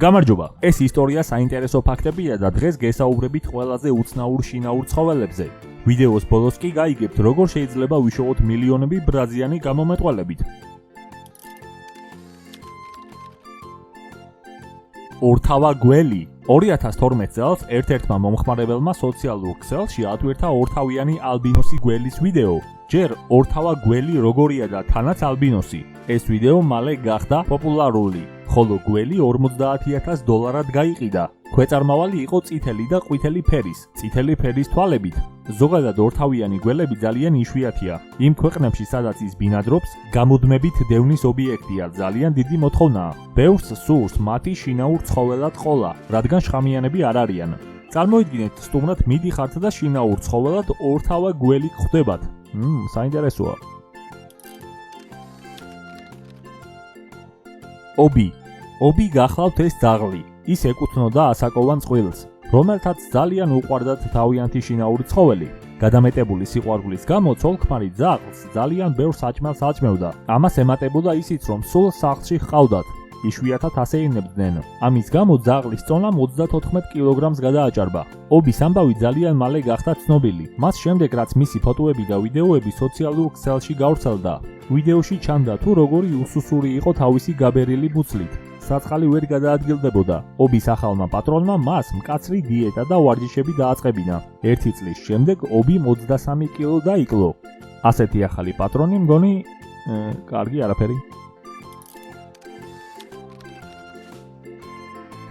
გამარჯობა, ეს ისტორია საინტერესო ფაქტებია და დღეს გესაუბრებით ყველაზე უცნაურ შინაურ ცხოველებზე. ვიდეოს ბოლოს კი გაიგებთ, როგორ შეიძლება ვიშოვოთ მილიონები ბრაზიანი გამომეტყველებით. ორთავა გველი 2012 წელს ერთ-ერთმა მომხმარებელმა სოციალურ ქსელში ატვირთა ორთავიანი ალბინოსი გველის ვიდეო. ჯერ ორთავა გველი როგორია და თანაც ალბინოსი. ეს ვიდეო მალე გახდა პოპულარული, ხოლო გველი $50,000 გაიყიდა. ქვეწარმავალი იყო წითელი და ყვითელი ფერის, წითელი ფერის თვალებით. ზოგადად ორთავიანი გველები ძალიან იშვიათია. იმ ქვეყნებში, სადაც ის ბინადრობს, გამუდმებით დევნის ობიექტია, ძალიან დიდი მოთხოვნაა. ბევრს სურს მათი შინაურ ცხოველად ყოლა, რადგან შხამიანები არ არიან. წარმოიდგინეთ, სტუმრად მიდიხართ და შინაურ ცხოველად ორთავა გველი გხვდებათ. საინტერესოა. ობი გახლავთ ეს ძაღლი. ის ეკუთვნოდა ასაკოვან წყვილს, რომელთაც ძალიან უყვარდათ თავიანთი შინაური ცხოველი. გადამეტებული სიყვარულის გამო ცოლ-ქმარი ძაღლს ძალიან ბევრ საჭმელს აჭმევდა. ამას ემატებოდა ისიც, რომ სულ სახლში ჰყავდათ. იშვიათად ასეირნებდნენ. ამის გამო ძაღლის წონა 34 კილოგრამს გადააჭარბა. ობის ამბავი ძალიან მალე გახდა ცნობილი. მას შემდეგ, რაც მისი ფოტოები და ვიდეოები სოციალურ ქსელში გავრცელდა. ვიდეოში ჩანდა თუ როგორი უსუსური იყო თავისი გაბერილი მუცლით. საწყალი ვერ გადაადგილდებოდა. ობის ახალმა პატრონმა მას მკაცრი დიეტა და ვარჯიშები დააწყებინა. 1 წლის შემდეგ ობი 23 კილო დაიკლო. ასეთი ახალი პატრონი მგონი კარგი არაფერი.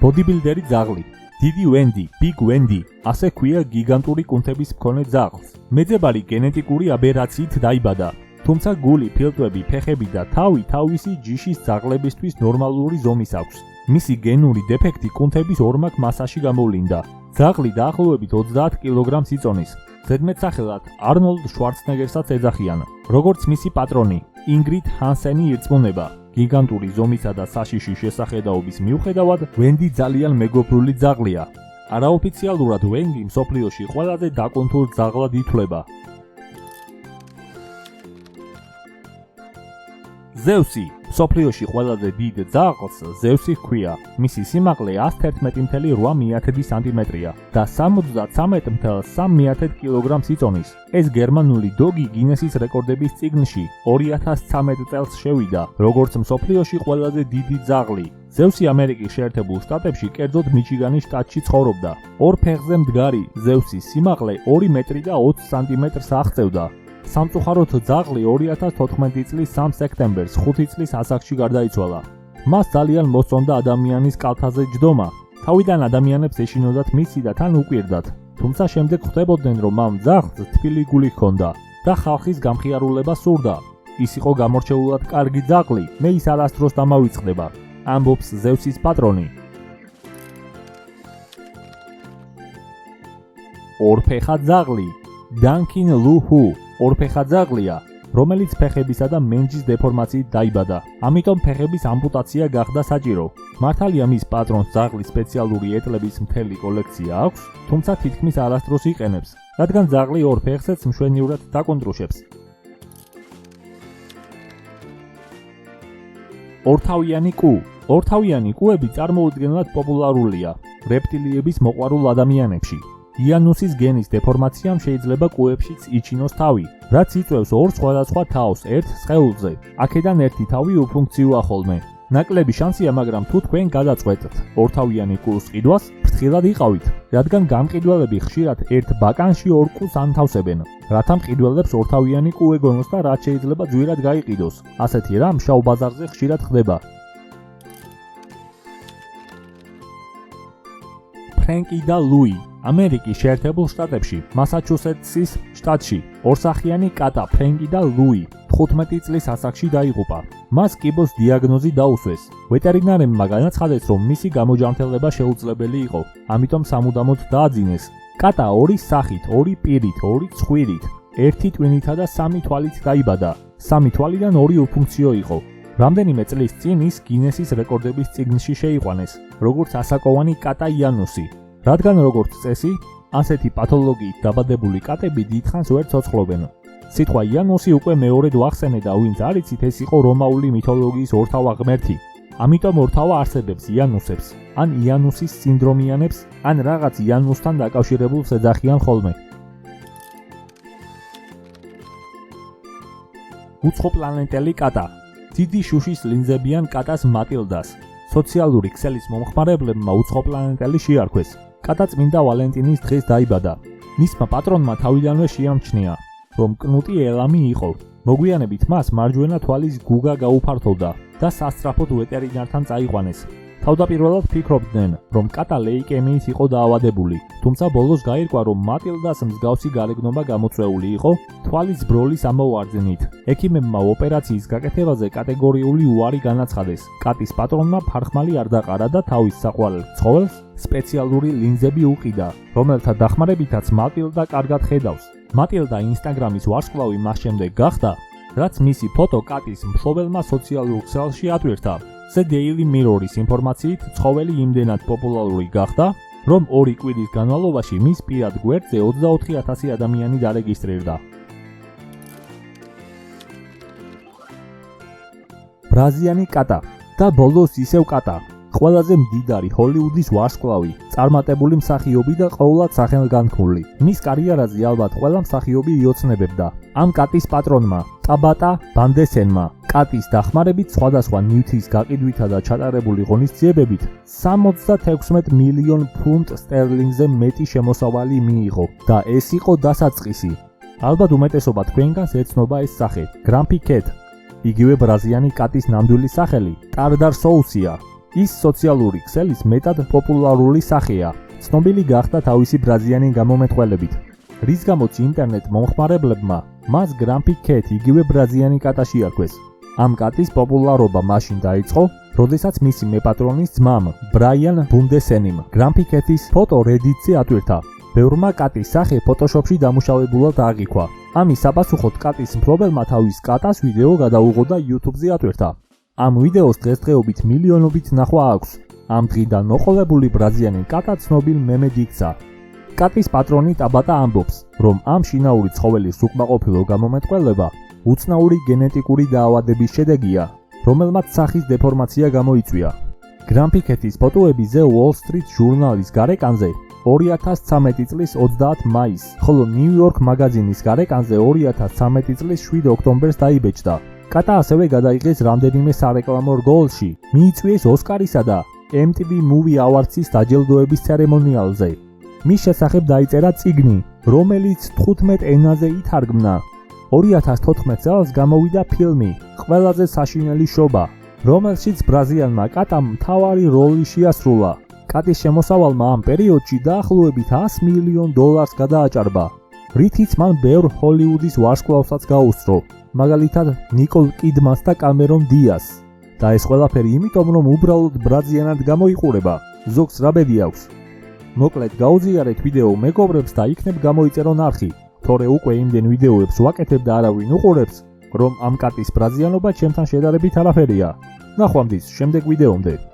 ბოდიბილდერი ძაღლი. დიდი ვენდი, ბიგ ვენდი, ასე ქვია გიგანტური კუნთების მქონე ძაღლს. მეძებარი გენეტიკური აბერაციით დაიბადა. თუმცა გული, ფილტვები, ფეხები და თავი თავისი ჯიშის ძაღლებისთვის ნორმალური ზომის აქვს. მისი გენური დეფექტი კუნთების ორმაგ მასაში გამოვლინდა. ძაღლი დაახლოებით 20 კილოგრამს იწონის. ზედმეტსახელად არნოლდ შვარცნეგერსაც ეძახიან. როგორც მისი პატრონი, ინგრიდ ჰანსენი ირწმუნება. გიგანტური ზომისა და საშიში შესახედაობის მიუხედავად, ვენდი ძალიან მეგობრული ძაღლია. არაოფიციალურად ვენდი მსოფლიოში ყველაზე დაკუნთულ ძაღლად ითვლება. ზევსი. მსოფლიოში ყველაზე დიდ ძაღლს ზევსი ჰქვია. მისი სიმაღლე 111,8 სანტიმეტრია და 73,3 კილოგრამს იწონის. ეს გერმანული დოგი გინესის რეკორდების წიგნში 2013 წელს შევიდა, როგორც მსოფლიოში ყველაზე დიდი ძაღლი. ზევსი ამერიკის შეერთებულ შტატებში, კერძოდ მიჩიგანის შტატში ცხოვრობდა. ორ ფეხზე მდგარი ზევსის სიმაღლე 2 მეტრი და 20 სანტიმეტრს აღწევდა. სამწუხაროდ ძაღლი 2014 წლის 3 სექტემბერს 5 წლის ასაკში გარდაიცვალა. მას ძალიან მოსწონდა ადამიანის კალთაზე ჯდომა. თავიდან ადამიანებს ეშინოდათ მისი და თან უკვირდათ. თუმცა შემდეგ ხვდებოდნენ, რომ ამ ძაღლს თბილი გული ჰქონდა და ხალხის გამხიარულება სურდა. ის იყო გამორჩეულად კარგი ძაღლი, მე ის არასდროს დამავიწყდება. ამბობს ზევსის პატრონი. ორფეხა ძაღლი. დანკინ ლუჰუ ორფეხა ძაღლია, რომელიც ფეხებისა და მენჯის დეფორმაციით დაიბადა. ამიტომ ფეხების ამპუტაცია გახდა საჭირო. მართალია მის პატრონს ძაღლის სპეციალური ეტლების მთელი კოლექცია აქვს, თუმცა თითქმის არასდროს იყენებს, რადგან ძაღლი ორ ფეხზეც მშვენივრად დაკონტრუშებს. ორთავიანი კუ. ორთავიანი კუები წარმოუდგენლად პოპულარულია რეპტილიების მოყვარულ ადამიანებში. იანუსის გენის დეფორმაციამ შეიძლება კუებშიც იჩინოს თავი, რაც იწვევს ორ სხვადასხვა თავს ერთ სხეულზე. აქედან ერთი თავი უფუნქციოა ხოლმე. ნაკლები შანსია, მაგრამ თუ თქვენ გადაწყვეტთ ორთავიანი კუს ყიდვას, ფრთხილად იყავით, რადგან გამყიდველები ხშირად ერთ ბაკანში ორ კუს ანთავსებენ, რათა მყიდველებს ორთავიანი კუ ეგონოს და რაც შეიძლება ძვირად გაიყიდოს. ასეთი რამ შავ ბაზარზე ხშირად ხდება. ფრენკი და ლუი. ამერიკის შეერთებულ შტატებში, მასაჩუსეტსის შტატში, ორსახიანი კატა ფრენკი და ლუი 15 წლის ასაკში დაიღუპა. მას კიბოს დიაგნოზი დაუსვეს. ვეტერინარებმა განაცხადეს, რომ მისი გამოჯანმრთელება შეუძლებელი იყო, ამიტომ სამუდამოდ დააძინეს. კატა 2 სახით, 2 პირით, 2 ცხვირით, 1 ტვინითა და 3 თვალით დაიბადა. 3 თვალიდან 2 უფუნქციო იყო. რამდენიმე წლის წინ ის გინესის რეკორდების წიგნში შეიყვანეს, როგორც ასაკოვანი კატა იანუსი. რადგან როგორც წესი, ასეთი პათოლოგიით დაბადებული კატები დიდხანს ვერ ცოცხლობენ. სიტყვა იანუსი უკვე მეორედ ვახსენე და ვინც არ იცით, ეს იყო რომაული მითოლოგიის ორთავა ღმერთი. ამიტომ ორთავა არსებებს იანუსებს, ან იანუსის სინდრომიანებს, ან რაღაც იანუსთან დაკავშირებულს ეძახიან ხოლმე. უცხოპლანეტელი კატა. დიდი შუშის ლინზებიან კატას მატილდას. სოციალური ქსელის მომხმარებლებმა უცხოპლანეტელი შეარქვეს. კატა წმინდა ვალენტინის დღეს დაიბადა. მისმა პატრონმა თავიდანვე შეამჩნია, რომ კნუტი ელამი იყო. მოგვიანებით მას მარჯვენა თვალის გუგა გაუფართოვდა და სასწრაფოდ ვეტერინართან წაიყვანეს. თავდაპირველად ფიქრობდნენ, რომ კატა ლეიკემიით იყო დაავადებული, თუმცა ბოლოს გაირკვა, რომ მატილდას მსგავსი გარეგნობა გამოწვეული იყო თვალის ბროლის ამოვარდნით. ექიმებმა ოპერაციის გაკეთებაზე კატეგორიული უარი განაცხადეს. კატის პატრონმა ფარხმალი არ დაყარა და თავის საყვარელ ცხოველს სპეციალური ლინზები უყიდა, რომელთა დახმარებითაც მატილდა კარგად ხედავს. მატილდა ინსტაგრამის ვარსკვლავი მას შემდეგ გახდა, რაც მისი ფოტო კატის მფლობელმა სოციალურ ქსელში ატვირთა. The Daily Mirror-ის ინფორმაციით, ცხოველი იმდენად პოპულარული გახდა, რომ 2 კვირის განმავლობაში მის პირად გვერდზე 24,000 ადამიანი დარეგისტრირდა. ბრაზიანი კატა და ბოლოს ისევ კატა. ყველაზე მდიდარი ჰოლივუდის ვარსკვლავი, წარმატებული მსახიობი და ყოვლად სახელგანთქმული. მის კარიერაზე ალბათ ყველა მსახიობი იოცნებებდა. ამ კატის პატრონმა, ტაბატა ბანდესენმა, კატის დახმარებით სხვადასხვა ნივთის გაყიდვითა და ჩატარებული ღონისძიებებით 76 მილიონ ფუნტ სტერლინგზე მეტი შემოსავალი მიიღო და ეს იყო დასაწყისი. ალბათ უმეტესობა თქვენგანს ეცნობა ეს სახე, Grumpy Cat. იგივე ბრაზიანი კატის ნამდვილი სახელი, ტარდარ სოუსია. ის სოციალური ქსელის მეტად პოპულარული სახეა. ცნობილი გახდა თავისი ბრაზიანი გამომეტყველებით, რის გამოც ინტერნეტ მომხმარებლებმა მას Grumpy Cat იგივე ბრაზიანი კატა შეარქვეს. ამ კატის პოპულარობა მაშინ დაიწყო, როდესაც მისი მეპატრონის ძმამ, ბრაიან ბუნდესენიმ, Grumpy Cat-ის ფოტო Reddit-ზე ატვირთა. ბევრმა კატის სახე ფოტოშოპში დამუშავებულად აღიქვა. ამის საპასუხოდ კატის მფლობელმა თავის კატას ვიდეო გადაუღო და YouTube-ზე ატვირთა. ამ ვიდეოს დღესდღეობით მილიონობით ნახვა აქვს. ამ დღიდან მოყოლებული ბრაზიანი კატა ცნობილ მემედ იქცა. კატის პატრონი ტაბატა ამბობს, რომ ამ შინაური ცხოველის უკმაყოფილო გამომეტყველება უცნაური გენეტიკური დაავადების შედეგია, რომელმაც სახის დეფორმაცია გამოიწვია. Grumpy Cat-ის ფოტოები The Wall Street ჟურნალის გარეკანზე 2013 წლის 30 მაისს, ხოლო New York მაგაზინის გარეკანზე 2013 წლის 7 ოქტომბერს დაიბეჭდა. კატა ასევე გადაიღეს რამდენიმე სარეკლამო რგოლში, მიიწვიეს ოსკარისა და MTV Movie Awards-ის დაჯილდოების ცერემონიალზე. მის შესახებ დაიწერა წიგნი, რომელიც 15 ენაზე ითარგმნა. 2014 წელს გამოვიდა ფილმი „ყველაზე საშინელი შობა“, რომელშიც ბრაზილიანმა კატამ მთავარი როლი შეასრულა. კატის შემოსავალმა ამ პერიოდში დაახლოებით $100 მილიონ გადააჭარბა, რითიც მან ბევრ ჰოლივუდის ვარსკვლავსაც გაუსწრო, მაგალითად ნიკოლ კიდმანს და კამერონ დიას. და ეს ყველაფერი იმიტომ, რომ უბრალოდ ბრაზიანად გამოიყურება, ზოგს რა ბედი აქვს. მოკლედ გაუზიარეთ ვიდეო მეგობრებს და იქნებ გამოიწერონ არხი, თორე უკვე იმდენ ვიდეოებს ვაკეთებ და არავინ უყურებს, რომ ამ კატის ბრაზიანობა ჩემთან შედარებით არაფერია. ნახვამდის შემდეგ ვიდეომდე.